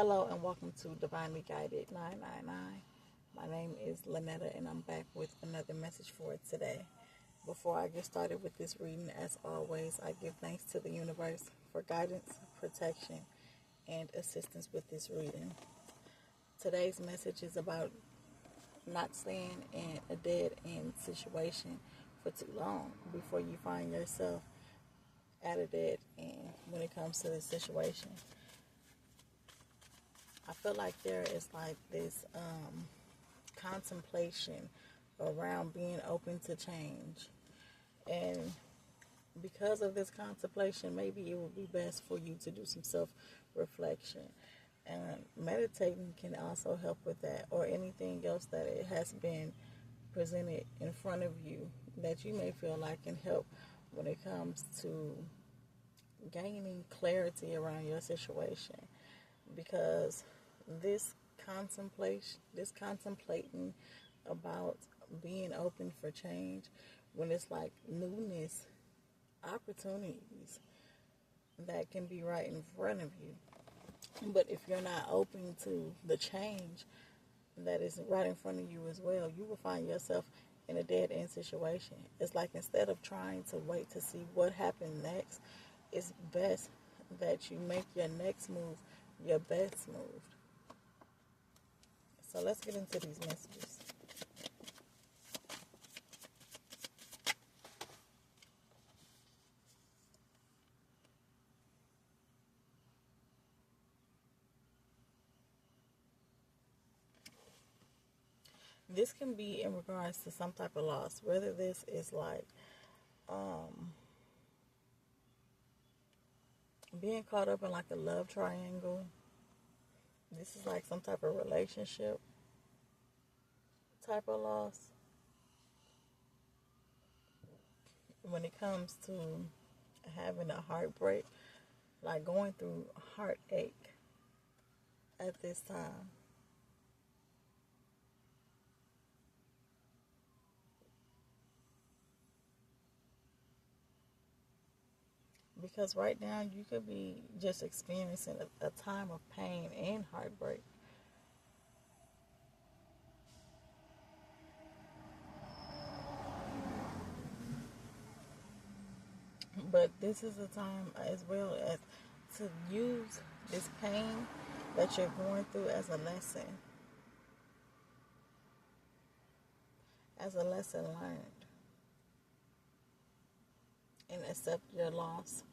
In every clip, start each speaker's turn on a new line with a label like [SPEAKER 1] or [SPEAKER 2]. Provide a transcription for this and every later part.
[SPEAKER 1] Hello and welcome to Divinely Guided 999. My name is Lynetta and I'm back with another message for today. Before I get started with this reading, as always, I give thanks to the universe for guidance, protection, and assistance with this reading. Today's message is about not staying in a dead end situation for too long before you find yourself at a dead end when it comes to this situation. I feel like there is like this contemplation around being open to change. And because of this contemplation, maybe it would be best for you to do some self-reflection. And meditating can also help with that, or anything else that it has been presented in front of you that you may feel like can help when it comes to gaining clarity around your situation. Because this contemplating about being open for change, when it's like newness, opportunities that can be right in front of you. But if you're not open to the change that is right in front of you as well, you will find yourself in a dead end situation. It's like instead of trying to wait to see what happened next, it's best that you make your next move your best move. So let's get into these messages. This can be in regards to some type of loss, whether this is like being caught up in like a love triangle. This is like some type of relationship type of loss. When it comes to having a heartbreak, like going through heartache at this time. Because right now you could be just experiencing a time of pain and heartbreak. But this is a time as well as to use this pain that you're going through as a lesson learned, and accept your loss.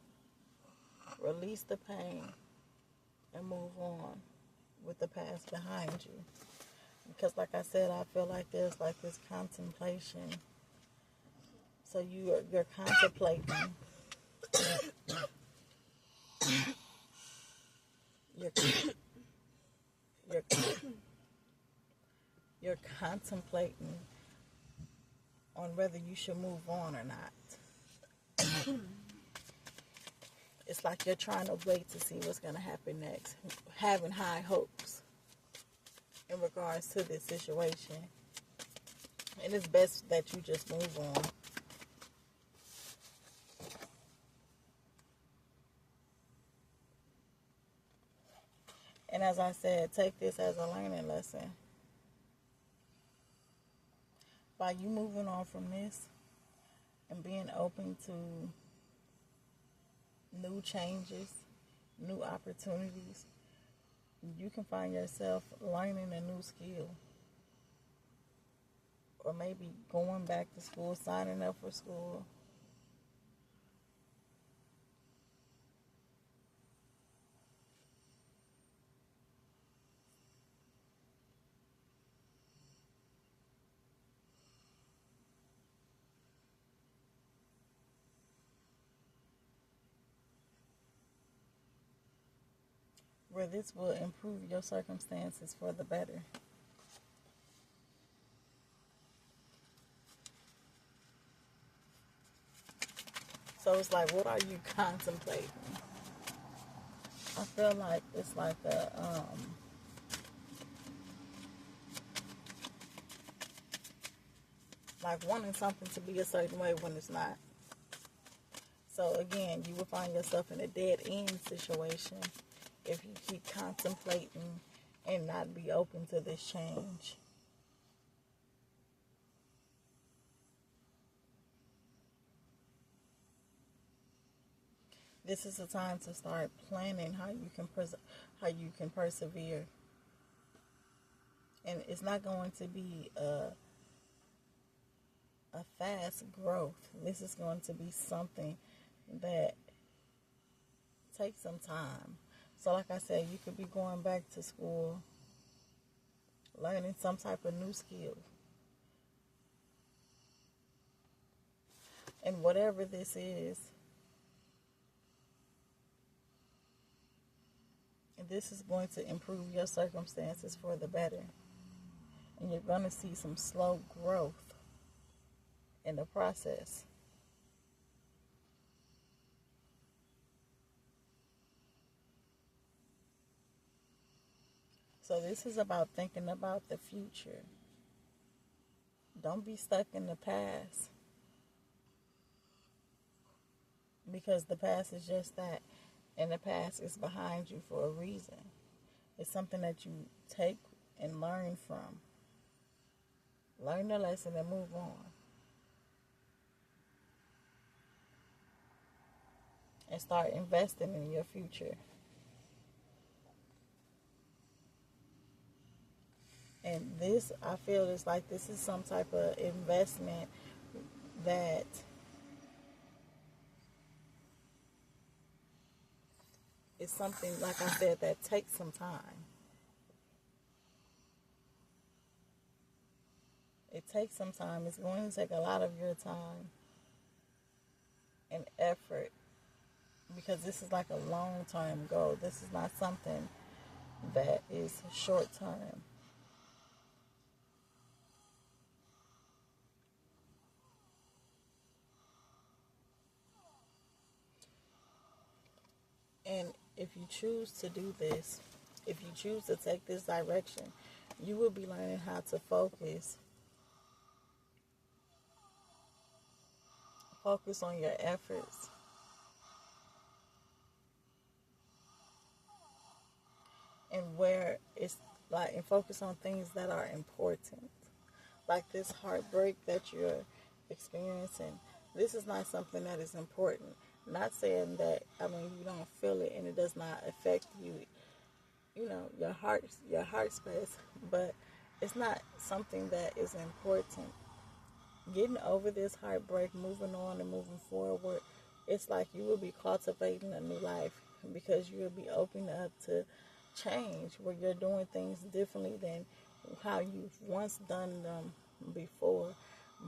[SPEAKER 1] Release the pain and move on with the past behind you. Because like I said, I feel like there's like this contemplation. So you're contemplating. You're, you're, you're contemplating on whether you should move on or not. It's like you're trying to wait to see what's going to happen next, having high hopes in regards to this situation. And it's best that you just move on. And as I said, take this as a learning lesson. By you moving on from this and being open to new changes, new opportunities, you can find yourself learning a new skill. Or maybe going back to school, signing up for school. Where this will improve your circumstances for the better. So it's like, what are you contemplating? I feel like it's like like wanting something to be a certain way when it's not. So again, you will find yourself in a dead end situation if you keep contemplating and not be open to this change. This is the time to start planning how you can persevere. And it's not going to be a fast growth. This is going to be something that takes some time. So like I said, you could be going back to school, learning some type of new skill. And whatever this is, this is going to improve your circumstances for the better. And you're going to see some slow growth in the process. So this is about thinking about the future. Don't be stuck in the past, because the past is just that, and the past is behind you for a reason. It's something that you take and learn from. Learn the lesson and move on. And start investing in your future. And this, I feel, is like this is some type of investment that is something, like I said, that takes some time. It takes some time. It's going to take a lot of your time and effort, because this is like a long-term goal. This is not something that is short-term. And if you choose to do this, if you choose to take this direction, you will be learning how to focus on your efforts, and where it's like, and focus on things that are important, like this heartbreak that you're experiencing. This is not something that is important. Not saying that, I mean, you don't feel it and it does not affect you, your heart space, but it's not something that is important. Getting over this heartbreak, moving on and moving forward, it's like you will be cultivating a new life, because you will be open up to change, where you're doing things differently than how you've once done them before.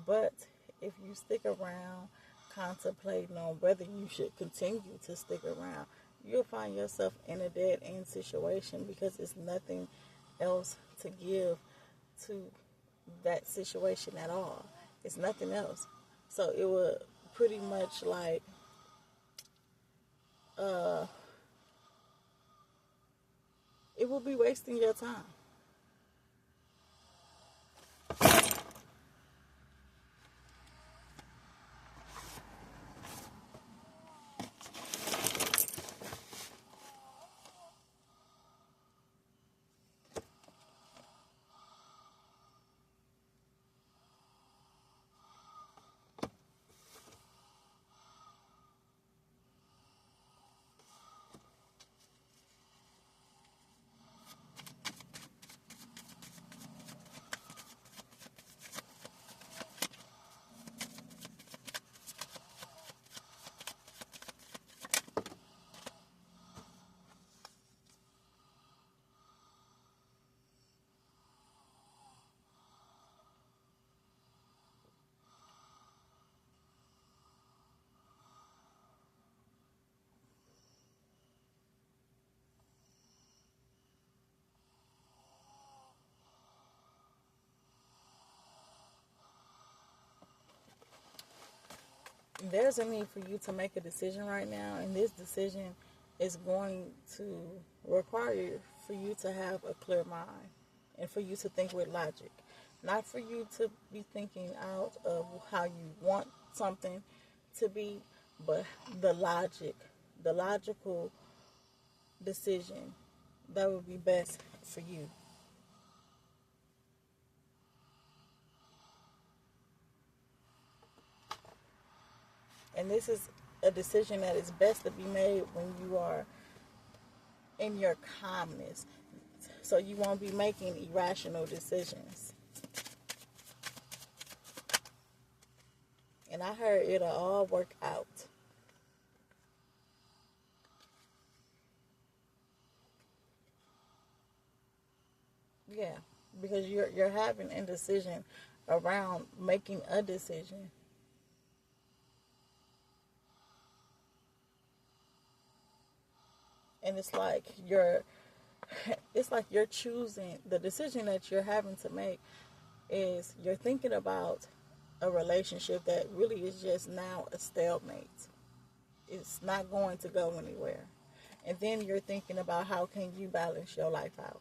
[SPEAKER 1] But if you stick around contemplating on whether you should continue to stick around, you'll find yourself in a dead end situation, because there's nothing else to give to that situation at all. It's nothing else. So it will pretty much like it will be wasting your time. There's a need for you to make a decision right now, and this decision is going to require for you to have a clear mind and for you to think with logic. Not for you to be thinking out of how you want something to be, but the logical decision that would be best for you. And this is a decision that is best to be made when you are in your calmness. So you won't be making irrational decisions. And I heard it'll all work out. Yeah, because you're having indecision around making a decision. And it's like you're choosing the decision that you're having to make is you're thinking about a relationship that really is just now a stalemate. It's not going to go anywhere. And then you're thinking about how can you balance your life out.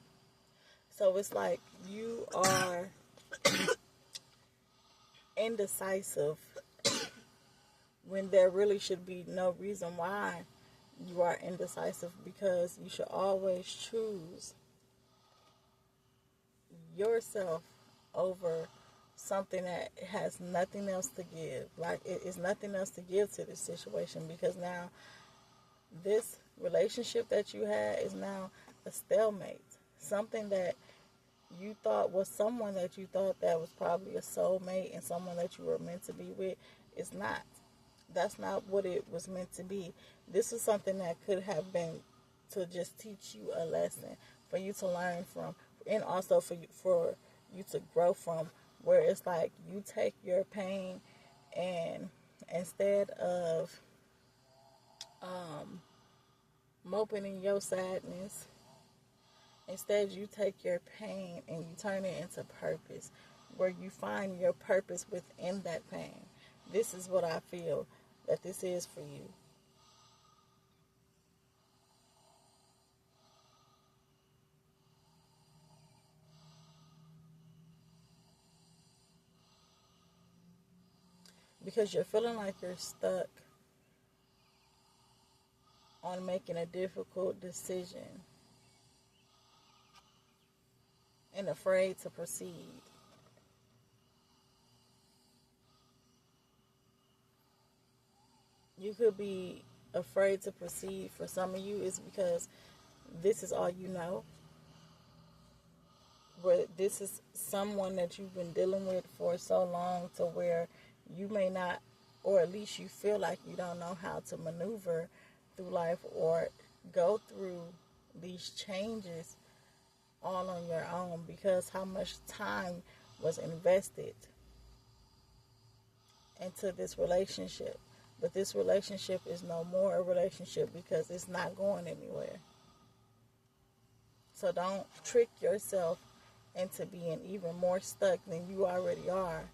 [SPEAKER 1] So it's like you are indecisive when there really should be no reason why you are indecisive, because you should always choose yourself over something that has nothing else to give. Like it is nothing else to give to this situation, because now this relationship that you had is now a stalemate. Something that you thought was someone that you thought that was probably a soulmate and someone that you were meant to be with is not. That's not what it was meant to be. This is something that could have been to just teach you a lesson, for you to learn from, and also for you to grow from, where it's like you take your pain and instead of moping in your sadness, instead you take your pain and you turn it into purpose, where you find your purpose within that pain. This is what I feel that this is for you. Because you're feeling like you're stuck on making a difficult decision and afraid to proceed. You could be afraid to proceed. For some of you, is because this is all you know. But this is someone that you've been dealing with for so long, to where you may not, or at least you feel like you don't know how to maneuver through life or go through these changes all on your own, because how much time was invested into this relationship. But this relationship is no more a relationship because it's not going anywhere. So don't trick yourself into being even more stuck than you already are,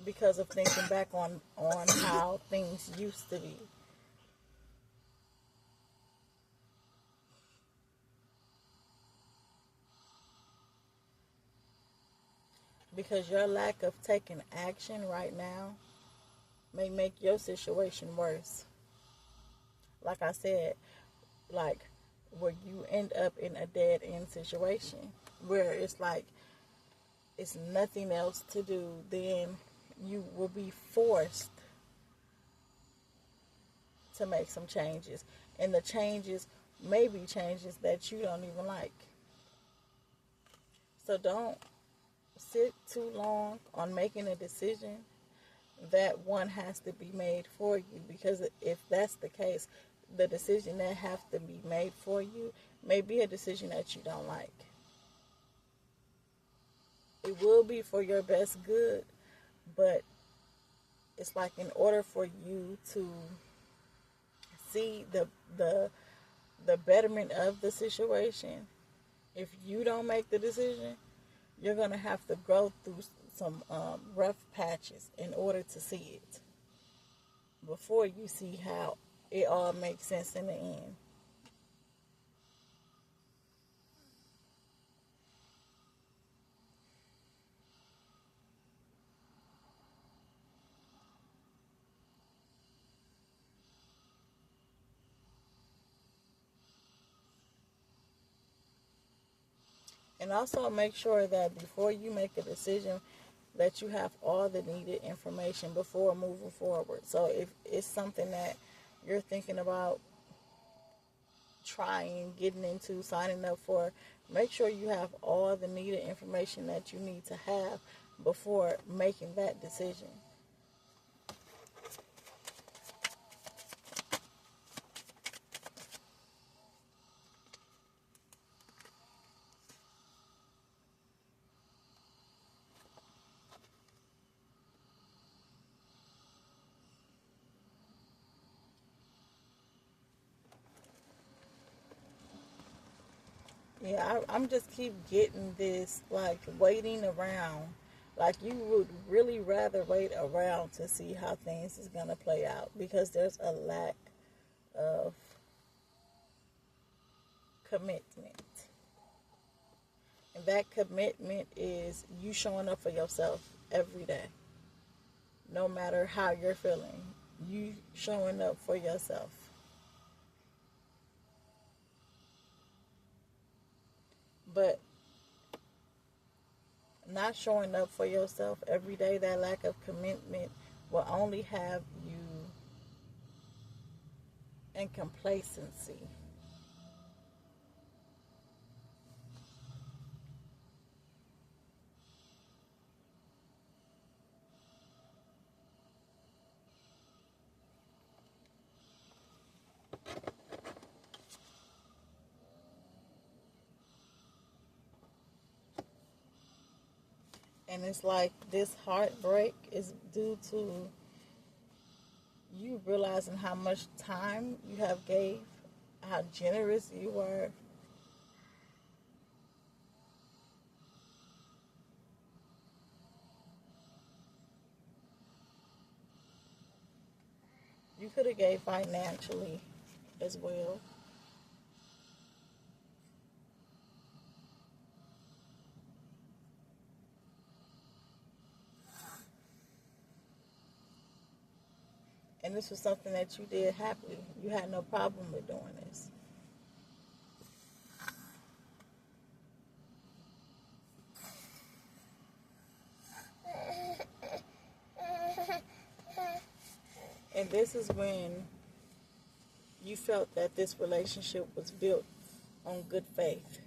[SPEAKER 1] because of thinking back on how things used to be. Because your lack of taking action right now may make your situation worse. Like I said, like where you end up in a dead end situation where it's like it's nothing else to do, then you will be forced to make some changes. And the changes may be changes that you don't even like. So don't sit too long on making a decision that one has to be made for you, because if that's the case, the decision that have to be made for you may be a decision that you don't like. It will be for your best good, but it's like in order for you to see the betterment of the situation, if you don't make the decision, you're going to have to go through some rough patches in order to see it, before you see how it all makes sense in the end. And also make sure that before you make a decision that you have all the needed information before moving forward. So if it's something that you're thinking about trying, getting into, signing up for, make sure you have all the needed information that you need to have before making that decision. Yeah, I'm just keep getting this, like, waiting around. Like, you would really rather wait around to see how things is going to play out because there's a lack of commitment. And that commitment is you showing up for yourself every day. No matter how you're feeling, you showing up for yourself. But not showing up for yourself every day, that lack of commitment will only have you in complacency. And it's like this heartbreak is due to you realizing how much time you have gave, how generous you were. You could have gave financially as well. And this was something that you did happily. You had no problem with doing this. And this is when you felt that this relationship was built on good faith.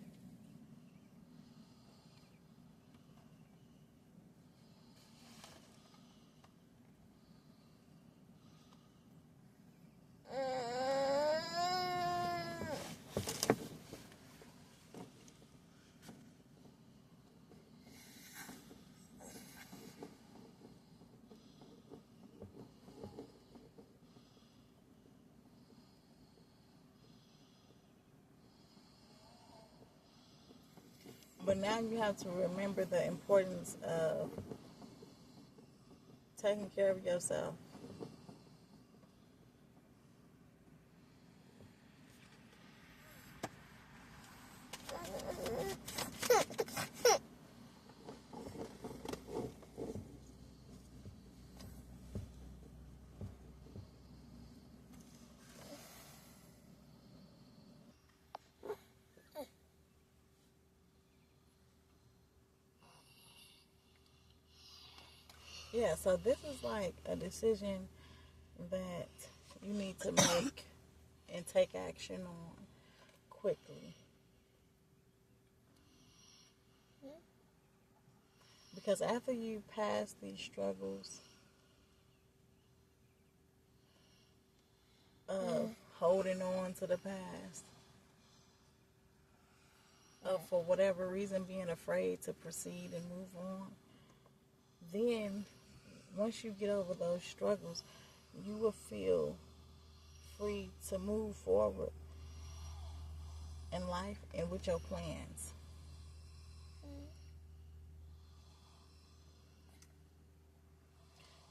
[SPEAKER 1] But now you have to remember the importance of taking care of yourself. Yeah, so this is like a decision that you need to make and take action on quickly. Because after you pass these struggles of holding on to the past, of for whatever reason being afraid to proceed and move on, then once you get over those struggles, you will feel free to move forward in life and with your plans.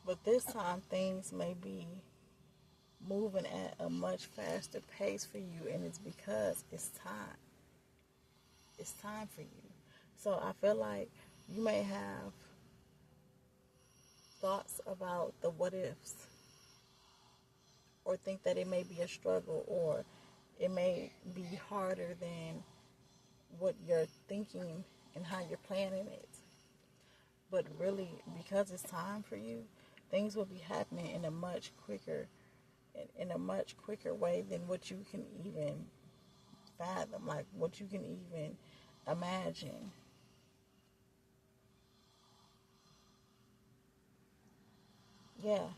[SPEAKER 1] But this time things may be moving at a much faster pace for you, and it's because it's time. It's time for you. So I feel like you may have thoughts about the what ifs, or think that it may be a struggle, or it may be harder than what you're thinking and how you're planning it. But really, because it's time for you, things will be happening in a much quicker way than what you can even fathom, like what you can even imagine. Yeah,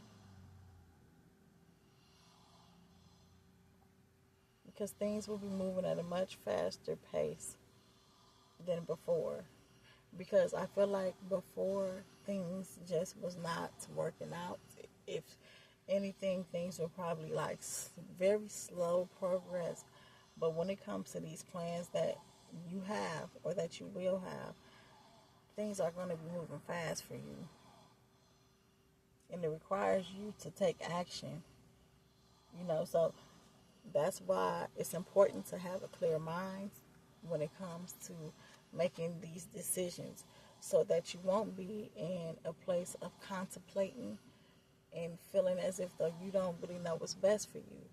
[SPEAKER 1] because things will be moving at a much faster pace than before. Because I feel like before things just was not working out. If anything, things were probably like very slow progress. But when it comes to these plans that you have or that you will have, things are going to be moving fast for you. And it requires you to take action, so that's why it's important to have a clear mind when it comes to making these decisions so that you won't be in a place of contemplating and feeling as if though you don't really know what's best for you.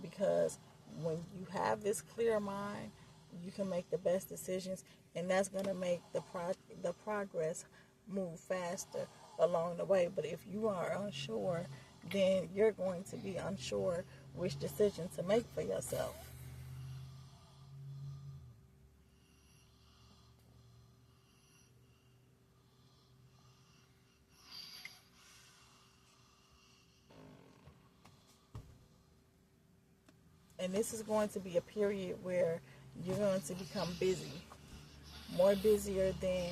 [SPEAKER 1] Because when you have this clear mind, you can make the best decisions, and that's going to make the progress move faster along the way. But if you are unsure, then you're going to be unsure which decision to make for yourself. And this is going to be a period where you're going to become busy, more busier than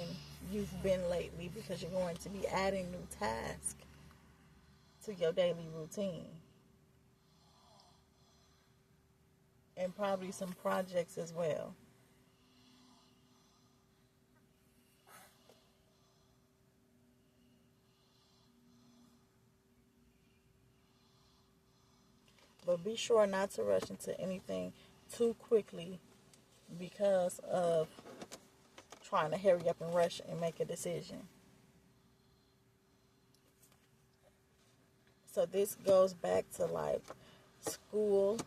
[SPEAKER 1] you've been lately, because you're going to be adding new tasks to your daily routine, and probably some projects as well. But be sure not to rush into anything too quickly because of trying to hurry up and rush and make a decision. So this goes back to like school,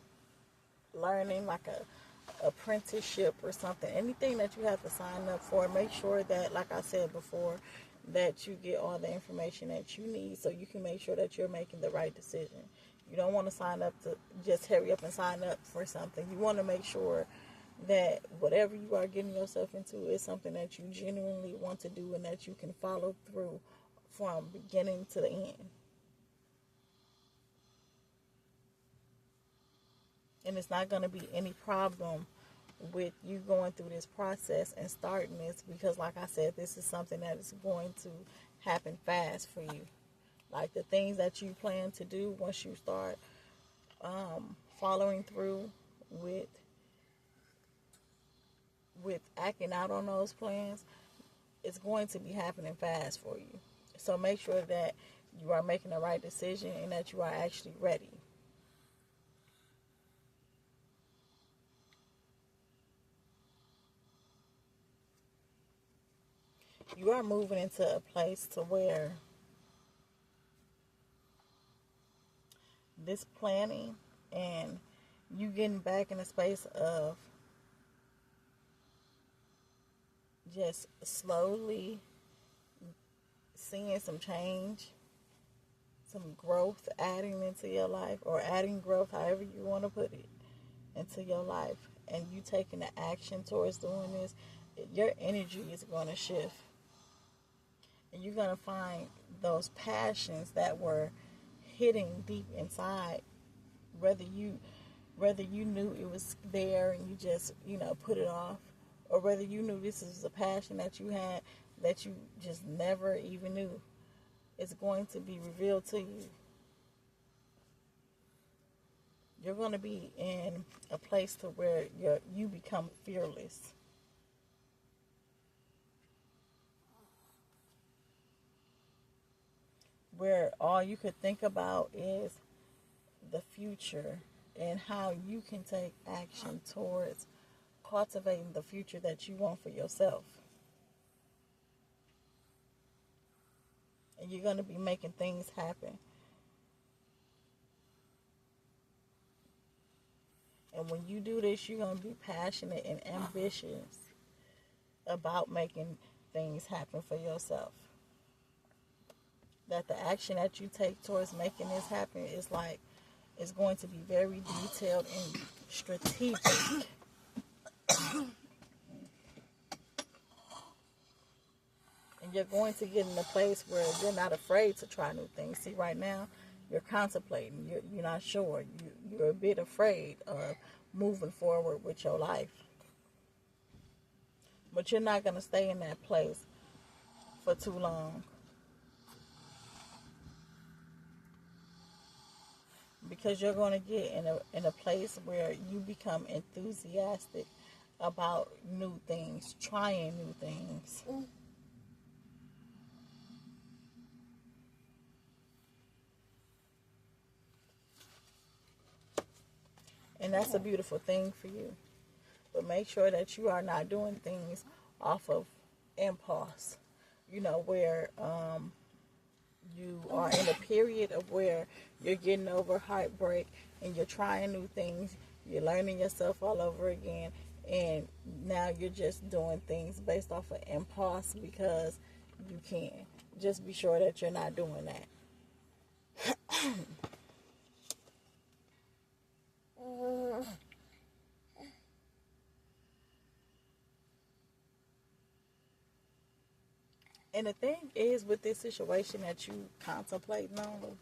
[SPEAKER 1] learning, like a apprenticeship or something. Anything that you have to sign up for, make sure that, like I said before, that you get all the information that you need so you can make sure that you're making the right decision. You don't want to sign up to just hurry up and sign up for something. You want to make sure that whatever you are getting yourself into is something that you genuinely want to do and that you can follow through from beginning to the end. And it's not going to be any problem with you going through this process and starting this, because like I said, this is something that is going to happen fast for you. Like the things that you plan to do, once you start following through with acting out on those plans, it's going to be happening fast for you. So make sure that you are making the right decision and that you are actually ready. You are moving into a place to where this planning and you getting back in a space of just slowly seeing some change, some growth adding into your life, or adding growth, however you want to put it, into your life, and you taking the action towards doing this, your energy is going to shift. And you're going to find those passions that were hitting deep inside, whether you knew it was there and you just, put it off, or whether you knew this is a passion that you had that you just never even knew. It's going to be revealed to you. You're going to be in a place to where you become fearless. Where all you could think about is the future and how you can take action towards cultivating the future that you want for yourself. And you're going to be making things happen. And when you do this, you're going to be passionate and ambitious. about making things happen for yourself. That the action that you take towards making this happen is like, it's going to be very detailed and strategic. And you're going to get in a place where you're not afraid to try new things. See, right now, you're contemplating. You're not sure. You're a bit afraid of moving forward with your life. But you're not going to stay in that place for too long. Because you're going to get in a place where you become enthusiastic about new things, trying new things. And that's a beautiful thing for you. But make sure that you are not doing things off of impulse. Where you are in a period of where you're getting over heartbreak and you're trying new things. You're learning yourself all over again. And now you're just doing things based off of impulse because you can. Just be sure that you're not doing that. And the thing is, with this situation that you contemplating on,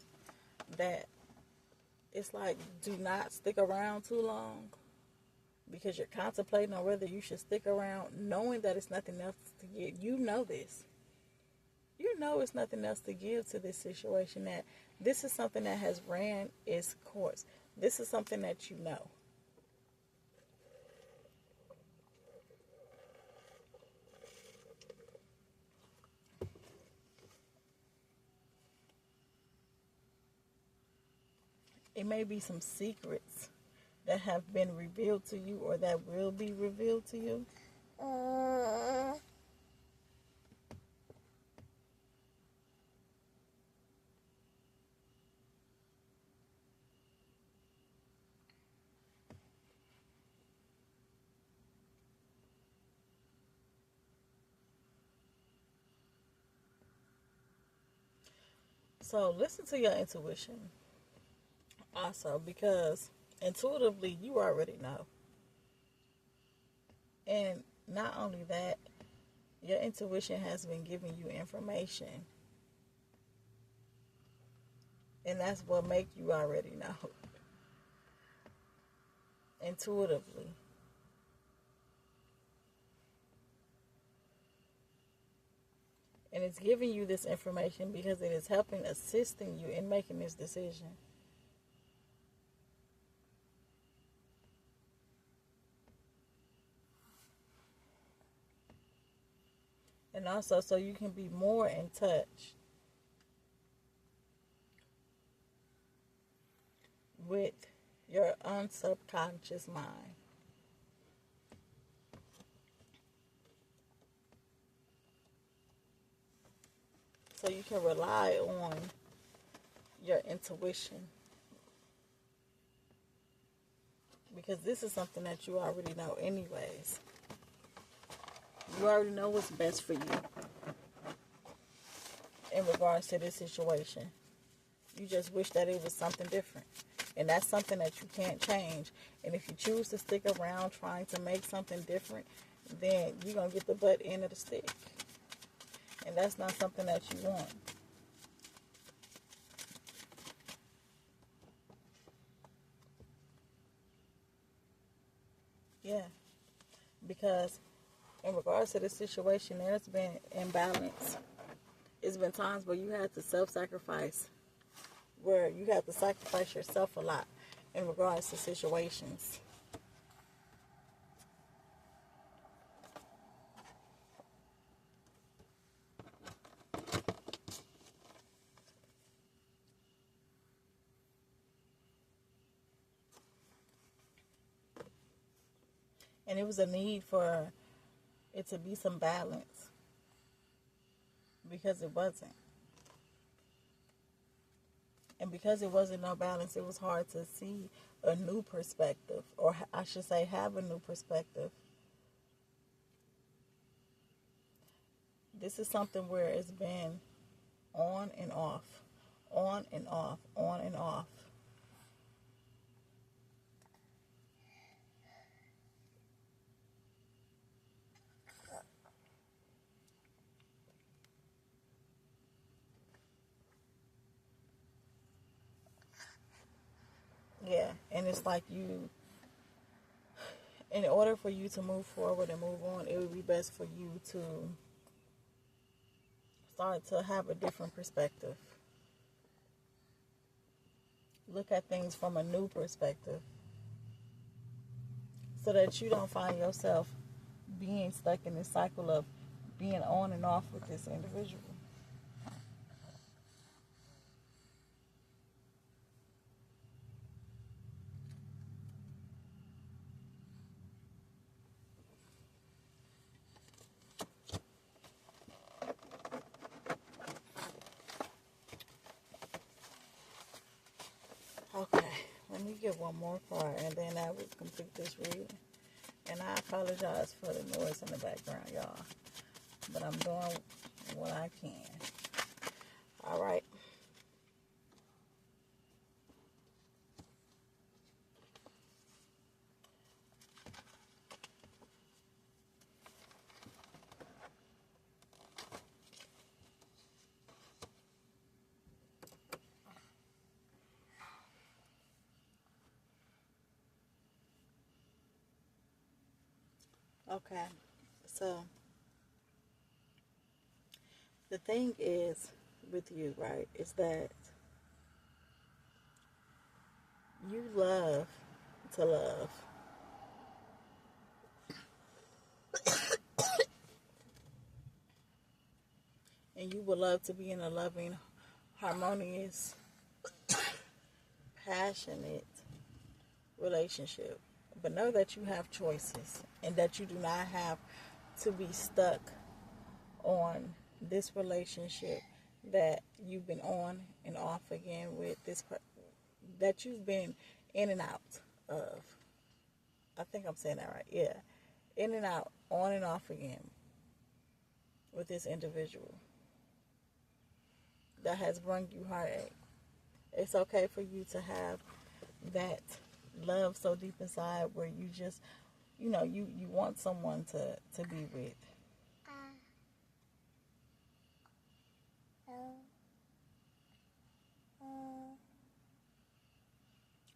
[SPEAKER 1] that it's like, do not stick around too long, because you're contemplating on whether you should stick around, knowing that it's nothing else to give. You know this. You know it's nothing else to give to this situation, that this is something that has ran its course. This is something that you know. It may be some secrets that have been revealed to you or that will be revealed to you. So listen to your intuition also, because intuitively you already know. And not only that, your intuition has been giving you information. And that's what makes you already know. Intuitively. And it's giving you this information because it is helping, assisting you in making this decision. And also so you can be more in touch with your unsubconscious mind. So you can rely on your intuition. Because this is something that you already know anyways. You already know what's best for you in regards to this situation. You just wish that it was something different. And that's something that you can't change. And if you choose to stick around trying to make something different, then you're going to get the butt end of the stick. And that's not something that you want. Yeah. Because in regards to this situation, there's been imbalance. It's been times where you had to self-sacrifice, where you have to sacrifice yourself a lot in regards to situations. And it was a need for it to be some balance, because it wasn't. And because it wasn't no balance, it was hard to see a new perspective, or I should say have a new perspective. This is something where it's been on and off, on and off, on and off. Yeah, and it's like in order for you to move forward and move on, it would be best for you to start to have a different perspective. Look at things from a new perspective so that you don't find yourself being stuck in this cycle of being on and off with this individual. Okay, let me get one more part and then I will complete this reading. And I apologize for the noise in the background, y'all. But I'm doing what I can. All right. Okay. So the thing is with you, right, is that you love to love. And you would love to be in a loving, harmonious, passionate relationship. But know that you have choices and that you do not have to be stuck on this relationship that you've been on and off again with that you've been in and out of. I think I'm saying that right. Yeah. In and out, on and off again with this individual that has brought you heartache. It's okay for you to have that love so deep inside where you just, you want someone to be with.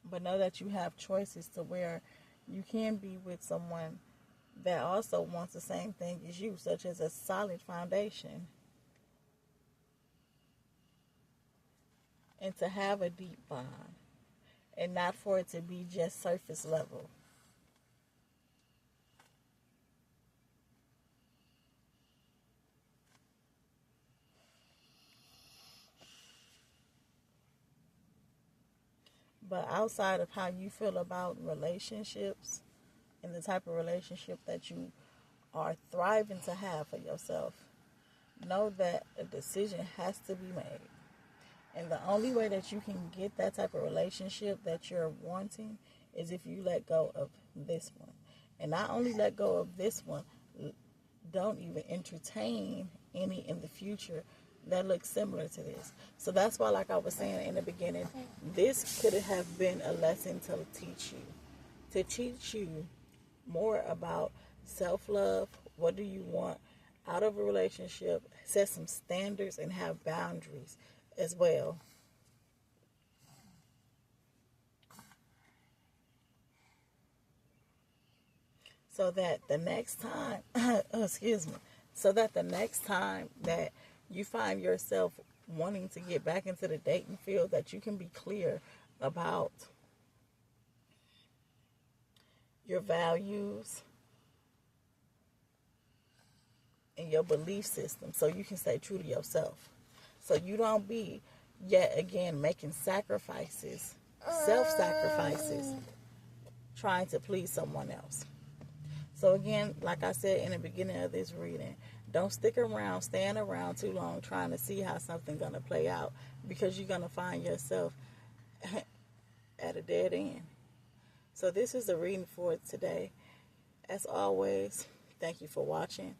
[SPEAKER 1] But know that you have choices to where you can be with someone that also wants the same thing as you, such as a solid foundation. And to have a deep bond. And not for it to be just surface level. But outside of how you feel about relationships and the type of relationship that you are thriving to have for yourself, know that a decision has to be made. And the only way that you can get that type of relationship that you're wanting is if you let go of this one. And not only let go of this one, don't even entertain any in the future that looks similar to this. So that's why, like I was saying in the beginning, this could have been a lesson to teach you more about self-love. What do you want out of a relationship? Set some standards and have boundaries as well. So that the next time, excuse me, so that the next time that you find yourself wanting to get back into the dating field, that you can be clear about your values and your belief system, so you can stay true to yourself. So you don't be yet again making sacrifices, self-sacrifices, trying to please someone else. So again, like I said in the beginning of this reading, don't stand around too long trying to see how something's going to play out, because you're going to find yourself at a dead end. So this is the reading for today. As always, thank you for watching,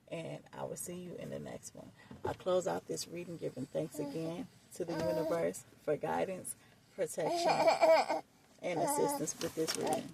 [SPEAKER 1] and I will will see you in the next one. I close out this reading giving thanks again to the universe for guidance, protection, and assistance with this reading.